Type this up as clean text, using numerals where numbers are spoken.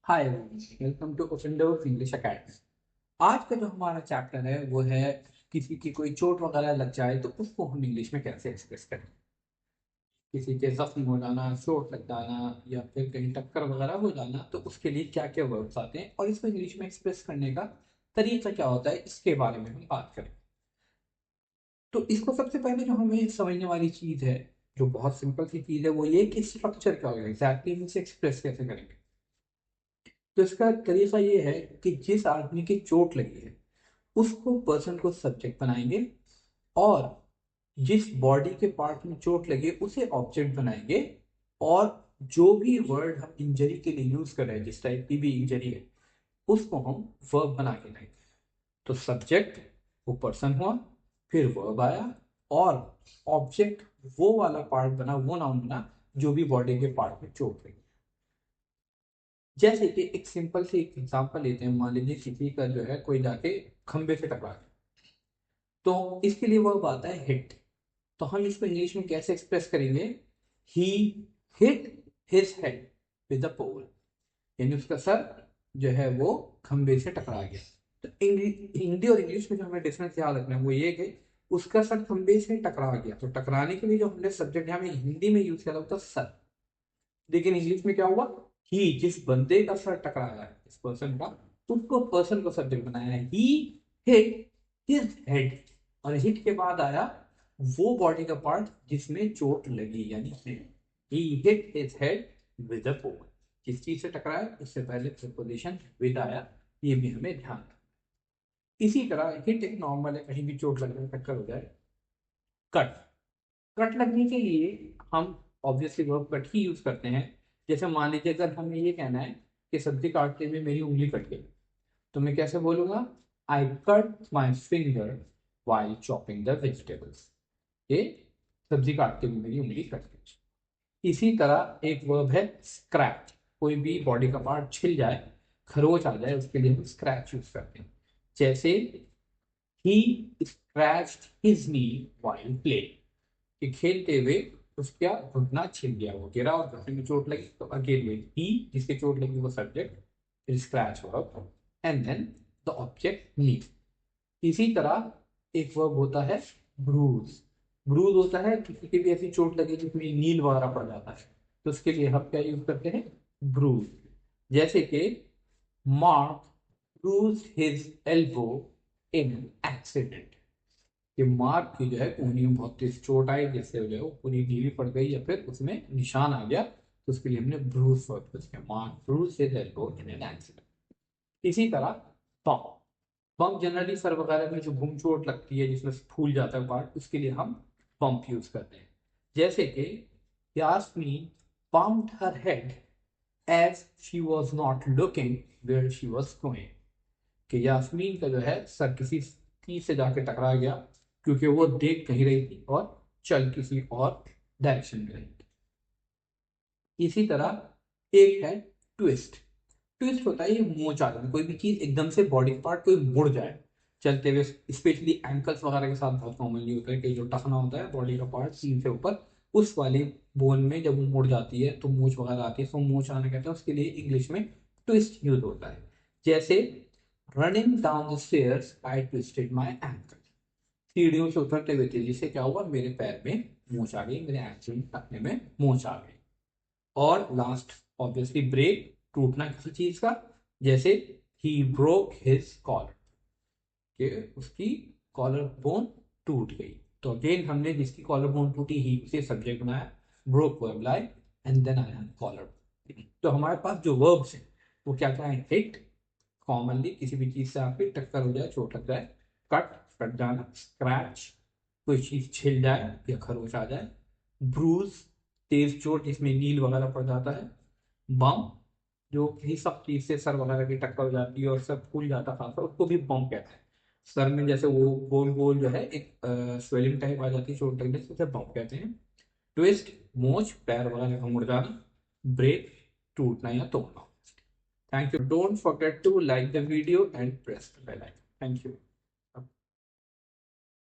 Hi welcome to open doors English academy. आज का जो हमारा चैप्टर है वो है किसी की कोई चोट वगैरह लग जाए तो उसको हम इंग्लिश में कैसे एक्सप्रेस करें। किसी के जख्म हो जाना, चोट लग जाना या फिर कहीं टक्कर वगैरह हो जाना तो उसके लिए क्या क्या वर्ड्स आते हैं और इसको इंग्लिश में एक्सप्रेस करने का तरीका क्या होता है, इसके बारे में हम बात करें। तो इसको सबसे पहले जो हमें समझने वाली चीज है, जो बहुत सिंपल सी चीज है, वो ये कि स्ट्रक्चर क्या होगा, एग्जैक्टली हम इसे एक्सप्रेस कैसे करेंगे। तो इसका तरीका ये है कि जिस आदमी की चोट लगी है उसको पर्सन को सब्जेक्ट बनाएंगे और जिस बॉडी के पार्ट में चोट लगे उसे ऑब्जेक्ट बनाएंगे। और जो भी वर्ड हम इंजरी के लिए यूज कर रहे हैं, जिस टाइप की भी इंजरी है, उसको हम वर्ब बना के लाएंगे। तो सब्जेक्ट वो पर्सन हुआ, फिर वर्ब आया और ऑब्जेक्ट वो वाला पार्ट बना, वो नाउन बना जो भी बॉडी के पार्ट में चोट लगी। जैसे कि एक सिंपल से एक एग्जांपल लेते हैं। मान लीजिए किसी का जो है कोई जाके खंबे से टकरा गया, तो इसके लिए वर्ब आता है हिट। तो हम इसको इंग्लिश में कैसे एक्सप्रेस करेंगे? He hit his head with the pole, यानी उसका सर जो है वो खंबे से टकरा गया। तो हिंदी और इंग्लिश में जो हमें डिफरेंस याद रखना है वो ये कि उसका सर खंबे से टकरा गया, तो टकराने के लिए जो हमने सब्जेक्ट यहाँ में हिंदी में यूज किया था वो था सर। लेकिन इंग्लिश में क्या हुआ? ही, जिस बंदे का सर टकराया है, इस पर्सन का, उसको पर्सन को सब्जेक्ट बनाया है। ही हिट हिज हेड, और हिट के बाद आया वो बॉडी का पार्ट जिसमें चोट लगी, यानी he hit his head with a pole. किस चीज से टकराया, इससे पहले प्रीपोजिशन विद आया, ये भी हमें ध्यान रखना। इसी तरह हिट एक नॉर्मल है, कहीं भी चोट लगने टक्कर हो जाए। कट, कट लगने के लिए हम ऑब्वियसली वर्ब कट ही यूज करते हैं। जैसे मान लीजिए अगर हमें ये कहना है कि सब्जी काटते हुए मेरी उंगली कट गई, तो मैं कैसे बोलूंगा? I cut my finger while chopping the vegetables. ये सब्जी काटते हुए मेरी उंगली कट गई। इसी तरह एक वर्ब है स्क्रैच। कोई भी बॉडी का पार्ट छिल जाए, खरोच आ जाए, उसके लिए हम स्क्रैच यूज करते हैं। जैसे ही स्क्रैच्ड हिज नी वाइल प्लेइंग, कि खेलते हुए उसका घुटना छिल गया, वो गिरा और घुटने में चोट लगी। तो अगेन में ही, जिसके चोट लगी वो सब्जेक्ट, फिर scratch verb and then the object नी। इसी तरह एक वर्ब होता है ब्रूज। ब्रूज होता है किसी की भी ऐसी चोट लगी जिसमें नील वगैरह पड़ जाता है, तो उसके लिए हम क्या यूज करते हैं? ब्रूज। जैसे कि Mark bruise his elbow in accident, कि मार्क की जो है कोहनी में बहुत तेज चोट आई, जिससे जो है वो पूरी ढीली पड़ गई या फिर उसमें निशान आ गया, तो उसके लिए हमने ब्रूस वर्ब यूज किया। Mark Bruce his elbow in an accident. इसी तरह बम्प। बम्प जनरली सर वगैरह में जो घूम चोट लगती है जिसमें फूल जाता है पार्ट, उसके लिए हम बम्प यूज करते हैं। जैसे कि Yasmin bumped her head as she was not looking where she was going, कि यास्मीन का जो है सर किसी चीज से जाके टकरा गया क्योंकि वो देख कहीं रही थी और चल किसी और डायरेक्शन में रही थी। इसी तरह एक है ट्विस्ट। ट्विस्ट होता है ये मोच आ जाना, कोई भी चीज एकदम से बॉडी पार्ट कोई मुड़ जाए चलते हुए। स्पेशली एंकल्स वगैरह के साथ बहुत कॉमनली होता है कि जो टखना होता है बॉडी का पार्ट सीन से ऊपर, उस वाले बोन में जब वो मुड़ जाती है तो मूछ वगैरह आती है, तो मूछ आना कहते हैं, उसके लिए इंग्लिश में ट्विस्ट यूज होता है। जैसे running down the stairs I twisted my ankle, सीढ़ियों से उतरते हुए तेजी से क्या हुआ, मेरे पैर में मूछ आ गई, मेरे एंकल टखने में मूछ आ गई। और लास्ट ऑब्वियसली ब्रेक, टूटना किसी चीज का। जैसे ही ब्रोक हिज कॉलर, कि उसकी कॉलर बोन टूट गई। तो अगेन हमने जिसकी कॉलर बोन टूटी ही उसे सब्जेक्ट बनाया, ब्रोक वर्ब लाए एंड देन आया कॉलर। तो हमारे पास जो वर्ब्स हैं वो क्या क्या है? हिट, कॉमनली किसी भी चीज से आपकी टक्कर हो जाए, चोट लग जाए। कट, कट जाना। स्क्रैच, कोई चीज छिल जाए या खरोच आ जाए। ब्रूज, तेज चोट जिसमें नील वगैरह पड़ जाता है। बम, जो किसी सब चीज से सर वगैरह की टक्कर हो जाती है और सर फूल जाता खासा, उसको भी बम कहते हैं। सर में जैसे वो गोल गोल जो है एक स्वेलिंग टाइप आ जाती है चोट लगने से, उसे बम कहते हैं। ट्विस्ट, मोच, पैर वगैरह का मुड़ जाना। ब्रेक, टूटना या तोड़ना। Thank you. Don't forget to like the video and press the bell icon. Thank you.